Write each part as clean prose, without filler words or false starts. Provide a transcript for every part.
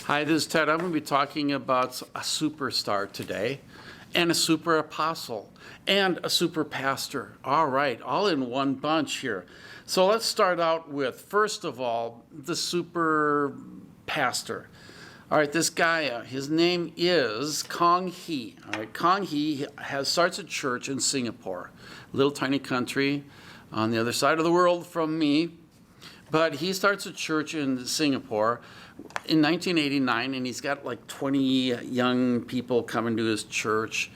Hi, this is Ted. I'm going to be talking about a superstar today, and a super apostle, and a super pastor. All right, all in one bunch here. So let's start out with, first of all, the super pastor. All right, this guy, his name is Kong Hee. All right, Kong Hee starts a church in Singapore, a little tiny country on the other side of the world from me. But he starts a church in Singapore in 1989, and he's got like 20 young people coming to his church.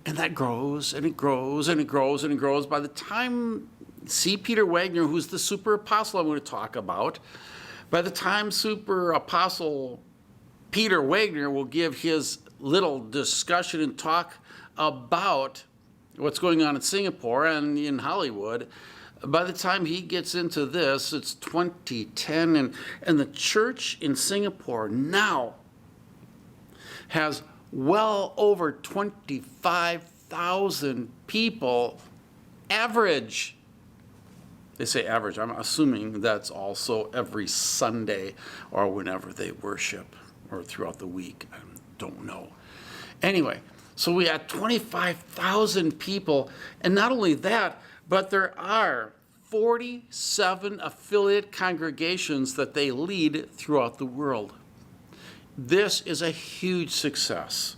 And that grows, and it grows, and it grows, and it grows. By the time C. Peter Wagner, who's the super apostle I'm going to talk about, by the time super apostle Peter Wagner will give his little discussion and talk about what's going on in Singapore and in Hollywood, by the time he gets into this, it's 2010, and the church in Singapore now has well over 25,000 people average. They say average. I'm assuming that's also every Sunday or whenever they worship or throughout the week. I don't know. Anyway, so we had 25,000 people, and not only that, but there are 47 affiliate congregations that they lead throughout the world. This is a huge success.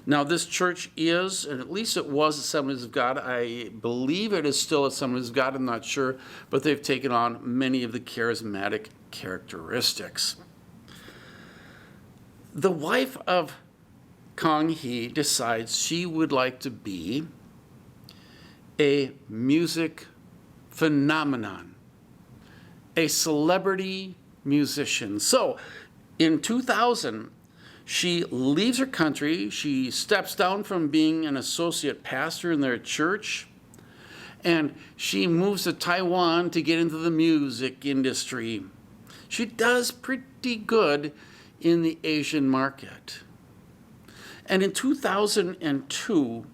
Now, this church is, and at least it was, Assemblies of God. I believe it is still Assemblies of God. I'm not sure, but they've taken on many of the charismatic characteristics. The wife of Kong Hee decides she would like to be a music phenomenon, a celebrity musician. So in 2000, she leaves her country. She steps down from being an associate pastor in their church, and she moves to Taiwan to get into the music industry. She does pretty good in the Asian market. And in 2002,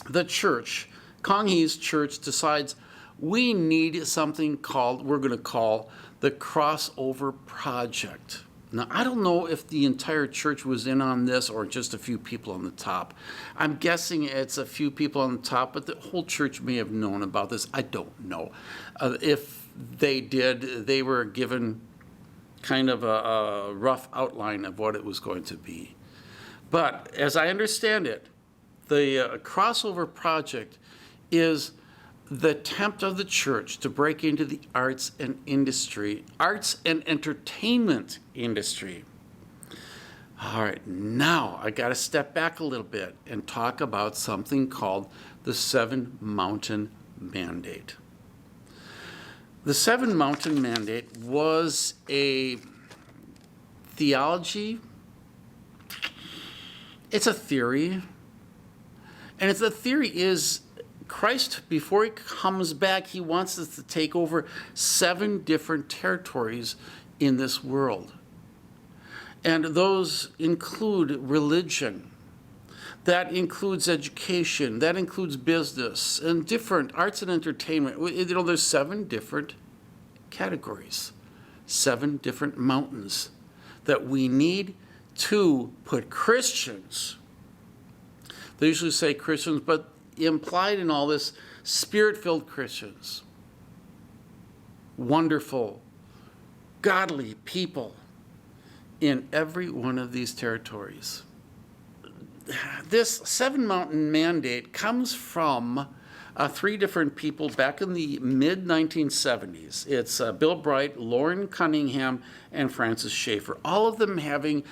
the church, Kong Hee's church, decides we need something we're going to call the Crossover Project. Now, I don't know if the entire church was in on this or just a few people on the top. I'm guessing it's a few people on the top, but the whole church may have known about this. I don't know. If they did, they were given kind of a rough outline of what it was going to be. But as I understand it, the Crossover Project is the attempt of the church to break into the arts and entertainment industry. All right, now I got to step back a little bit and talk about something called the Seven Mountain Mandate. The Seven Mountain Mandate was a theology. It's a theory. And the theory is Christ, before he comes back, he wants us to take over 7 different territories in this world. And those include religion. That includes education. That includes business and different arts and entertainment. You know, there's 7 different categories, 7 different mountains that we need to put Christians. They usually say Christians, but implied in all this, spirit-filled Christians, wonderful, godly people in every one of these territories. This 7 Mountain Mandate comes from 3 different people back in the mid-1970s. It's Bill Bright, Lauren Cunningham, and Francis Schaeffer, all of them having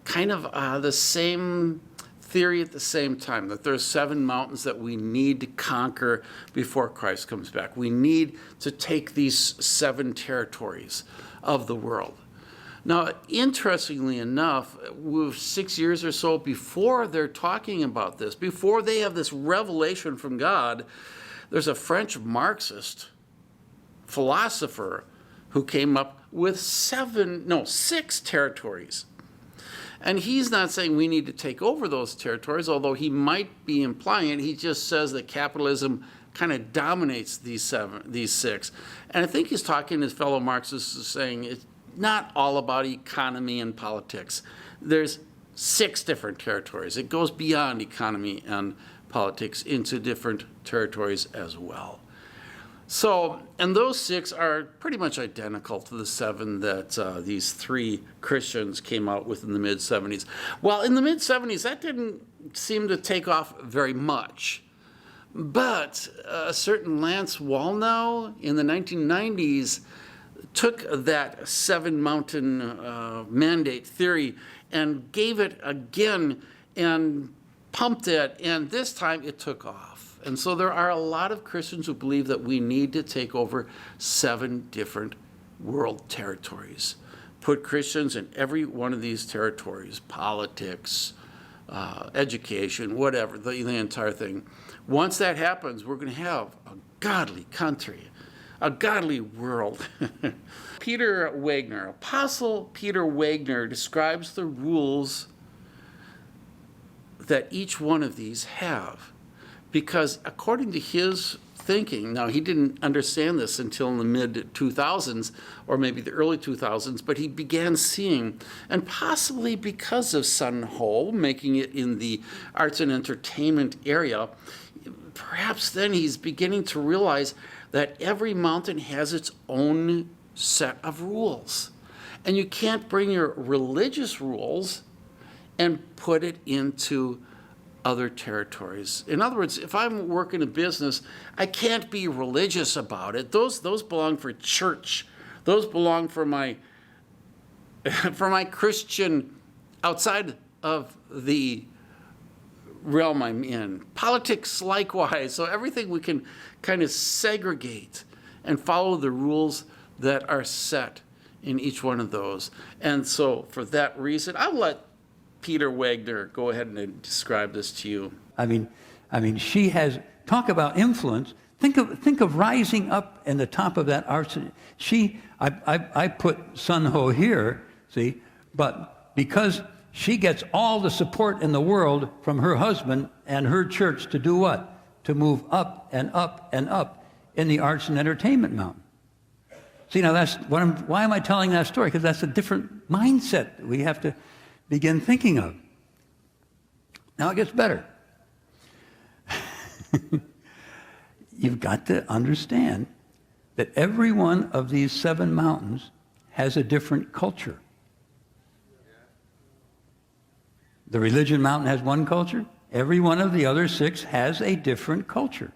kind of the same theory at the same time, that there's 7 mountains that we need to conquer before Christ comes back. We need to take these 7 territories of the world. Now, interestingly enough, 6 years or so before they're talking about this, before they have this revelation from God, there's a French Marxist philosopher who came up with 6 territories. And he's not saying we need to take over those territories, although he might be implying it. He just says that capitalism kind of dominates these 6. And I think he's talking to his fellow Marxists, saying not all about economy and politics. There's 6 different territories. It goes beyond economy and politics into different territories as well. So, and those 6 are pretty much identical to the 7 that these 3 Christians came out with in the mid-70s. Well, in the mid-70s, that didn't seem to take off very much. But a certain Lance Wallnau in the 1990s took that 7 mountain mandate theory and gave it again and pumped it, and this time it took off. And so there are a lot of Christians who believe that we need to take over 7 different world territories. Put Christians in every one of these territories, politics, education, whatever, the entire thing. Once that happens, we're going to have a godly country, a godly world. Peter Wagner, Apostle Peter Wagner, describes the rules that each one of these have. Because according to his thinking, now he didn't understand this until in the mid-2000s, or maybe the early 2000s, but he began seeing, and possibly because of Sun Ho making it in the arts and entertainment area, perhaps then he's beginning to realize that every mountain has its own set of rules. And you can't bring your religious rules and put it into other territories. In other words, if I'm working a business, I can't be religious about it. Those belong for church. Those belong for my Christian outside of the realm I'm in. Politics likewise. So everything we can kind of segregate and follow the rules that are set in each one of those. And so for that reason, I'll let Peter Wagner go ahead and describe this to you. I mean, she has, talk about influence. Think of rising up in the top of that arch. I put Sun Ho here, see, but because she gets all the support in the world from her husband and her church to do what? To move up and up and up in the arts and entertainment mountain. See, now that's why am I telling that story? Because that's a different mindset that we have to begin thinking of. Now it gets better. You've got to understand that every one of these 7 mountains has a different culture. The religion mountain has one culture. Every one of the other 6 has a different culture.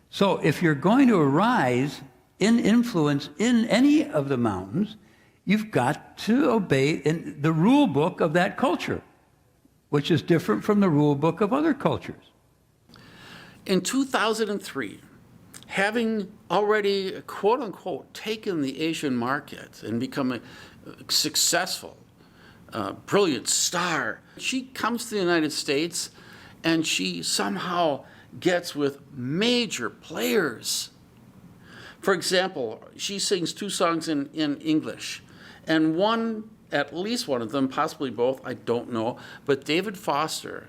So if you're going to arise in influence in any of the mountains, you've got to obey the rule book of that culture, which is different from the rule book of other cultures. In 2003, having already, quote unquote, taken the Asian market and become a successful, brilliant star, she comes to the United States and she somehow gets with major players. For example, she sings 2 songs in English. And at least one of them, possibly both, I don't know, but David Foster,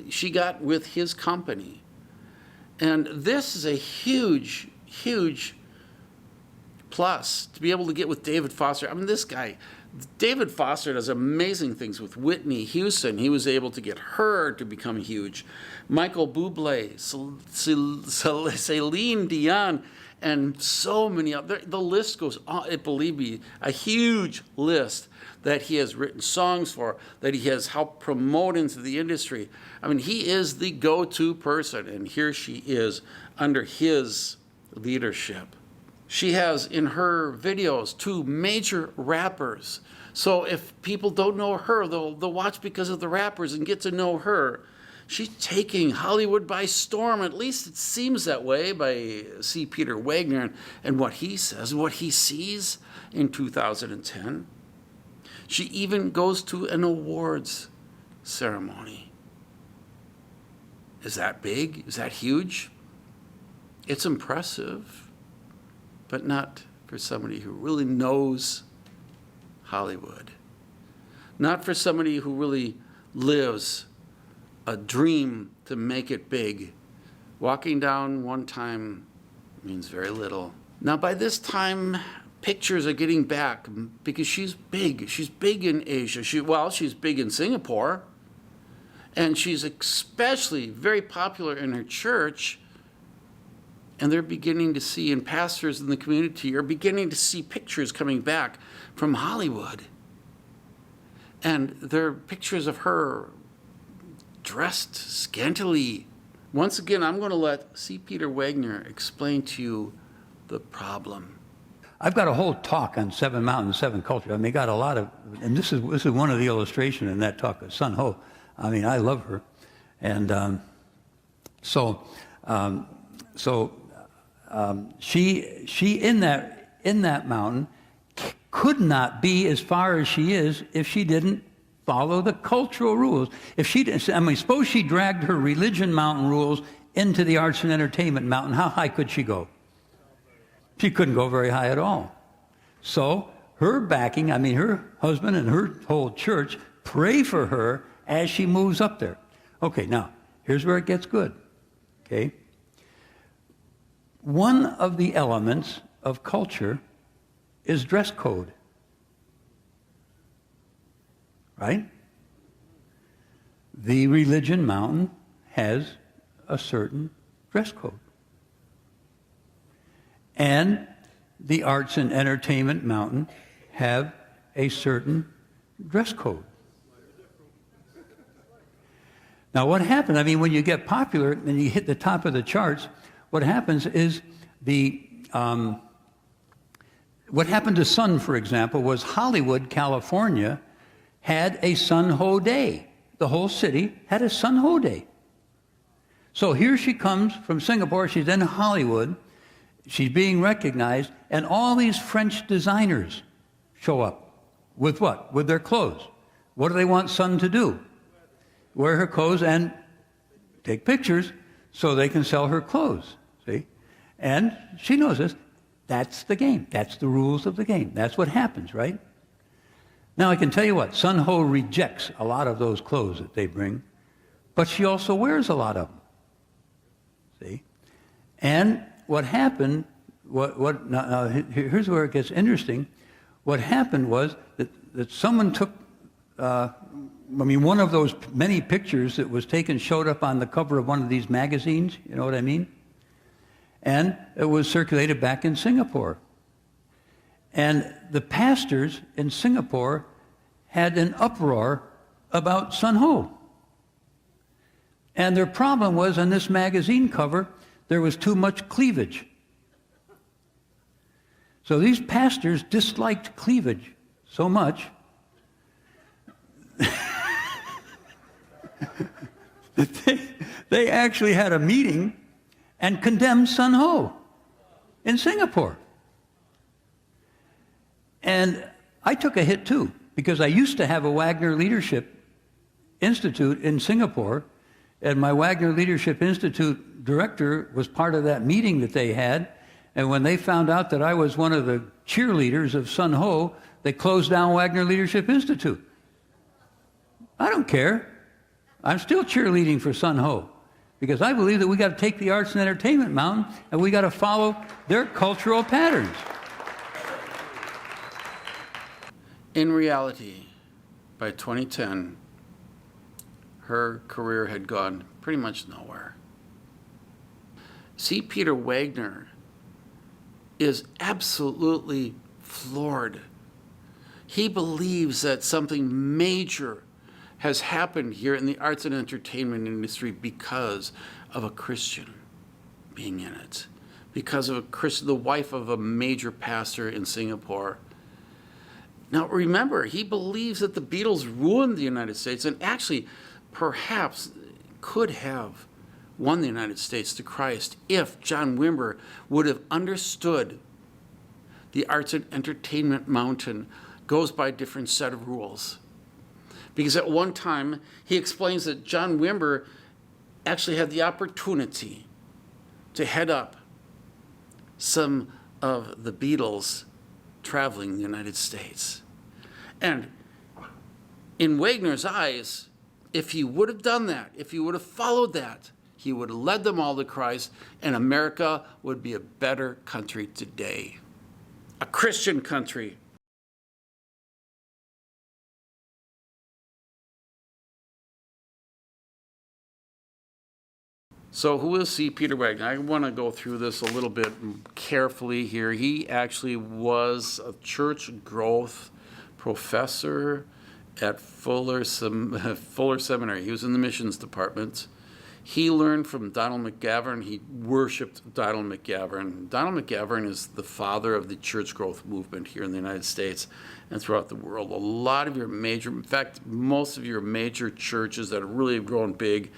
she got with his company. And this is a huge, huge plus to be able to get with David Foster. I mean, this guy, David Foster does amazing things with Whitney Houston. He was able to get her to become huge. Michael Bublé, Celine Dion, and so many others. The list goes on. Believe me, a huge list that he has written songs for, that he has helped promote into the industry. I mean, he is the go-to person, and here she is under his leadership. She has in her videos 2 major rappers. So if people don't know her, they'll watch because of the rappers and get to know her. She's taking Hollywood by storm. At least it seems that way by C. Peter Wagner and what he says, what he sees in 2010. She even goes to an awards ceremony. Is that big? Is that huge? It's impressive, but not for somebody who really knows Hollywood. Not for somebody who really lives a dream to make it big. Walking down one time means very little. Now, by this time, pictures are getting back because she's big. She's big in Asia. She's big in Singapore. And she's especially very popular in her church. And they're beginning to see, and pastors in the community are beginning to see pictures coming back from Hollywood. And they're pictures of her dressed scantily. Once again, I'm going to let C. Peter Wagner explain to you the problem. I've got a whole talk on 7 mountains, 7 cultures. I mean, got a lot of, and this is one of the illustrations in that talk of Sun Ho. I mean, I love her. And she in that mountain could not be as far as she is if she didn't follow the cultural rules. If she didn't, I mean, suppose she dragged her religion mountain rules into the arts and entertainment mountain, how high could she go? She couldn't go very high at all. So her backing, I mean, her husband and her whole church pray for her as she moves up there. Okay, now, here's where it gets good. Okay? One of the elements of culture is dress code. Right? The religion mountain has a certain dress code. And the arts and entertainment mountain have a certain dress code. Now what happened, I mean, when you get popular and you hit the top of the charts, what happens is what happened to Sun, for example, was Hollywood, California, had a Sun Ho Day. The whole city had a Sun Ho Day. So here she comes from Singapore, she's in Hollywood, she's being recognized, and all these French designers show up. With what? With their clothes. What do they want Sun to do? Wear her clothes and take pictures so they can sell her clothes, see? And she knows this. That's the game. That's the rules of the game. That's what happens, right? Now, I can tell you what, Sun Ho rejects a lot of those clothes that they bring, but she also wears a lot of them, see? And what happened, now, here's where it gets interesting. What happened was that someone took, one of those many pictures that was taken showed up on the cover of one of these magazines, you know what I mean? And it was circulated back in Singapore. And the pastors in Singapore had an uproar about Sun Ho. And their problem was on this magazine cover, there was too much cleavage. So these pastors disliked cleavage so much that they actually had a meeting and condemned Sun Ho in Singapore. And I took a hit too, because I used to have a Wagner Leadership Institute in Singapore, and my Wagner Leadership Institute director was part of that meeting that they had, and when they found out that I was one of the cheerleaders of Sun Ho, they closed down Wagner Leadership Institute. I don't care. I'm still cheerleading for Sun Ho, because I believe that we got to take the arts and entertainment mountain and we got to follow their cultural patterns. In reality, by 2010, her career had gone pretty much nowhere. C. Peter Wagner is absolutely floored. He believes that something major has happened here in the arts and entertainment industry because of a Christian being in it, because of a Christian, the wife of a major pastor in Singapore. Now remember, he believes that the Beatles ruined the United States and actually perhaps could have won the United States to Christ if John Wimber would have understood the arts and entertainment mountain goes by a different set of rules. Because at one time, he explains that John Wimber actually had the opportunity to head up some of the Beatles traveling the United States. And in Wagner's eyes, if he would have done that, if he would have followed that, he would have led them all to Christ, and America would be a better country today. a Christian country. So who is C. Peter Wagner? I want to go through this a little bit carefully here. He actually was a church growth professor at Fuller Seminary. He was in the missions department. He learned from Donald McGavran. He worshiped Donald McGavran. Donald McGavran is the father of the church growth movement here in the United States and throughout the world. A lot of your major, in fact, most of your major churches that have really grown big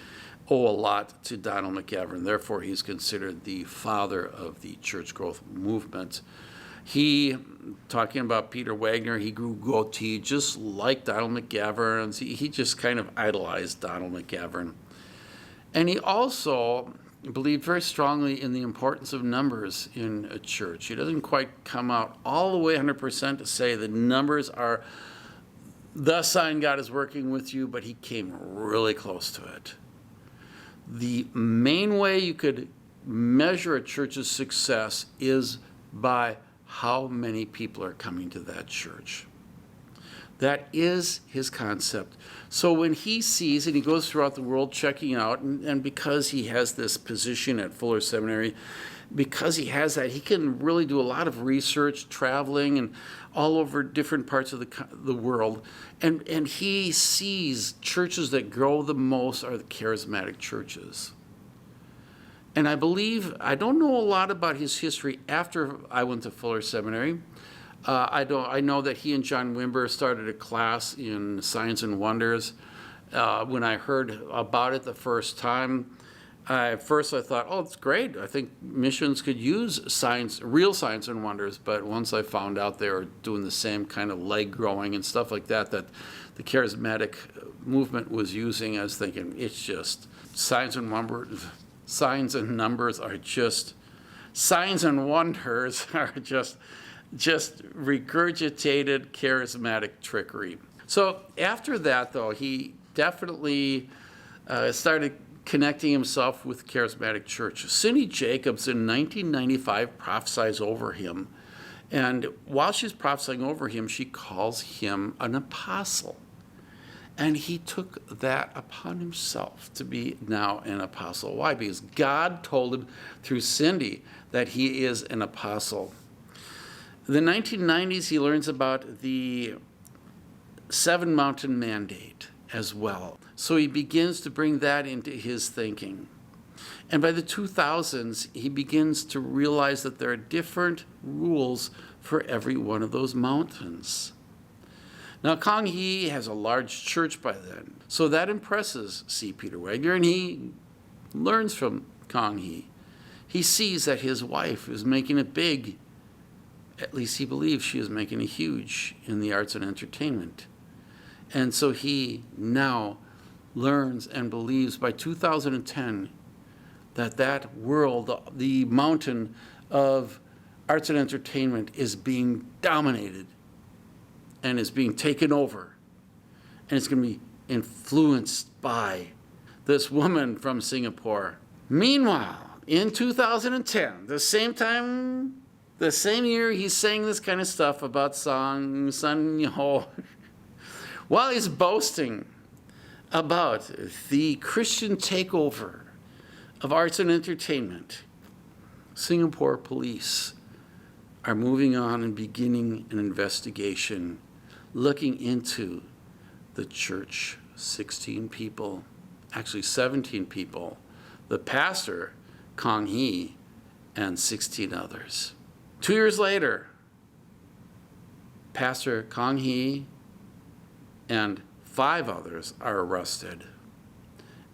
owe a lot to Donald McGavran. Therefore, he's considered the father of the church growth movement. He, talking about Peter Wagner, he grew goatee just like Donald McGavran. He just kind of idolized Donald McGavran. And he also believed very strongly in the importance of numbers in a church. He doesn't quite come out all the way 100% to say the numbers are the sign God is working with you, but he came really close to it. The main way you could measure a church's success is by how many people are coming to that church. That is his concept. So when he sees, and he goes throughout the world checking out, and because he has this position at Fuller Seminary, because he has that, he can really do a lot of research, traveling, and all over different parts of the world. And he sees churches that grow the most are the charismatic churches. And I believe, I don't know a lot about his history after I went to Fuller Seminary. I know that he and John Wimber started a class in Signs and Wonders. When I heard about it the first time, at first I thought, oh, it's great. I think missions could use signs, real signs and wonders. But once I found out they were doing the same kind of leg growing and stuff like that, that the charismatic movement was using, I was thinking, it's just signs and numbers. Signs and numbers are just, signs and wonders are just regurgitated charismatic trickery. So after that, though, he definitely started connecting himself with charismatic church. Cindy Jacobs in 1995 prophesies over him. And while she's prophesying over him, she calls him an apostle. And he took that upon himself to be now an apostle. Why? Because God told him through Cindy that he is an apostle. In the 1990s, he learns about the Seven Mountain Mandate as well. So he begins to bring that into his thinking. And by the 2000s, he begins to realize that there are different rules for every one of those mountains. Now, Kang Hee has a large church by then, so that impresses C. Peter Wagner, and he learns from Kang Hee. He sees that his wife is making it big. At least he believes she is making it huge in the arts and entertainment. And so he now learns and believes by 2010 that that world, the mountain of arts and entertainment, is being dominated and is being taken over. And it's going to be influenced by this woman from Singapore. Meanwhile, in 2010, the same year he's saying this kind of stuff about Sun Ho, while he's boasting about the Christian takeover of arts and entertainment, Singapore police are moving on and beginning an investigation looking into the church. 16 people, actually 17 people, the pastor, Kang Hee, and 16 others. 2 years later, Pastor Kang Hee and 5 others are arrested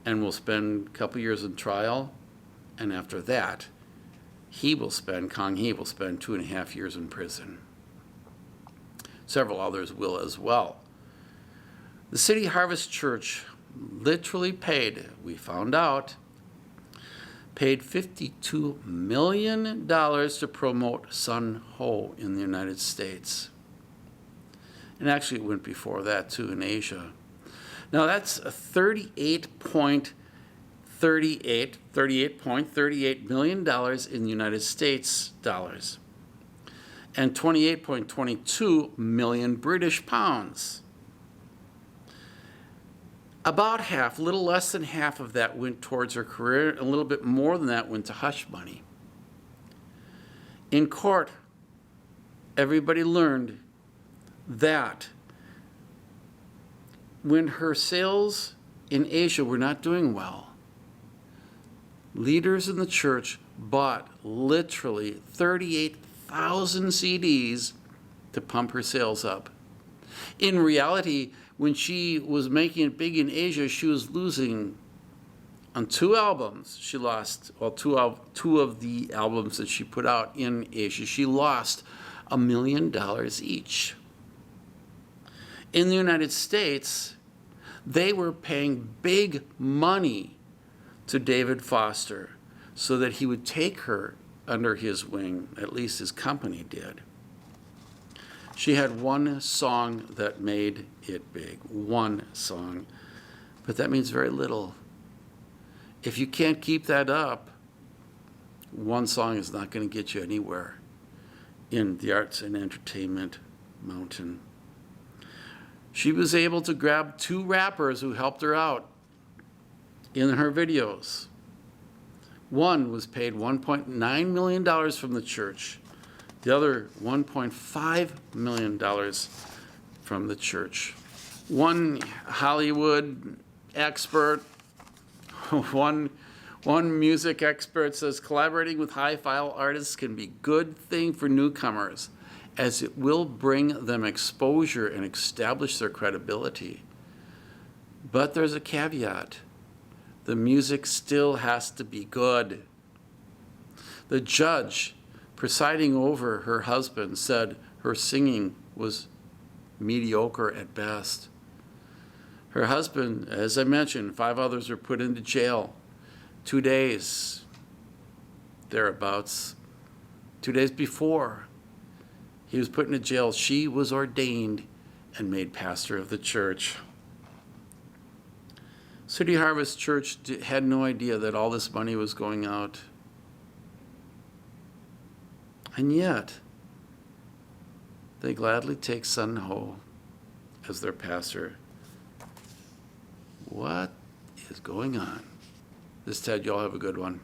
and will spend a couple years in trial. And after that, Kang Hee will spend 2.5 years in prison. Several others will as well. The City Harvest Church literally paid, we found out, paid $52 million to promote Sun Ho in the United States. And actually it went before that too in Asia. Now that's a $38.38 million in the United States dollars. and 28.22 million British pounds. About half, a little less than half of that went towards her career, and a little bit more than that went to hush money. In court, everybody learned that when her sales in Asia were not doing well, leaders in the church bought literally 38,000 CDs to pump her sales up. In reality, when she was making it big in Asia, she was losing on 2 albums. She lost, well, two of the albums that she put out in Asia, she lost $1 million each. In the United States, they were paying big money to David Foster so that he would take her under his wing, at least his company did. She had one song that made it big, one song, but that means very little. If you can't keep that up, one song is not going to get you anywhere in the arts and entertainment mountain. She was able to grab 2 rappers who helped her out in her videos. One was paid $1.9 million from the church. The other $1.5 million from the church. One Hollywood expert, one music expert says collaborating with high-file artists can be a good thing for newcomers, as it will bring them exposure and establish their credibility. But there's a caveat. The music still has to be good. The judge presiding over her husband said her singing was mediocre at best. Her husband, as I mentioned, 5 others were put into jail. 2 days, thereabouts, 2 days before he was put into jail, she was ordained and made pastor of the church. City Harvest Church had no idea that all this money was going out. And yet, they gladly take Sun Ho as their pastor. What is going on? This is Ted. Y'all have a good one.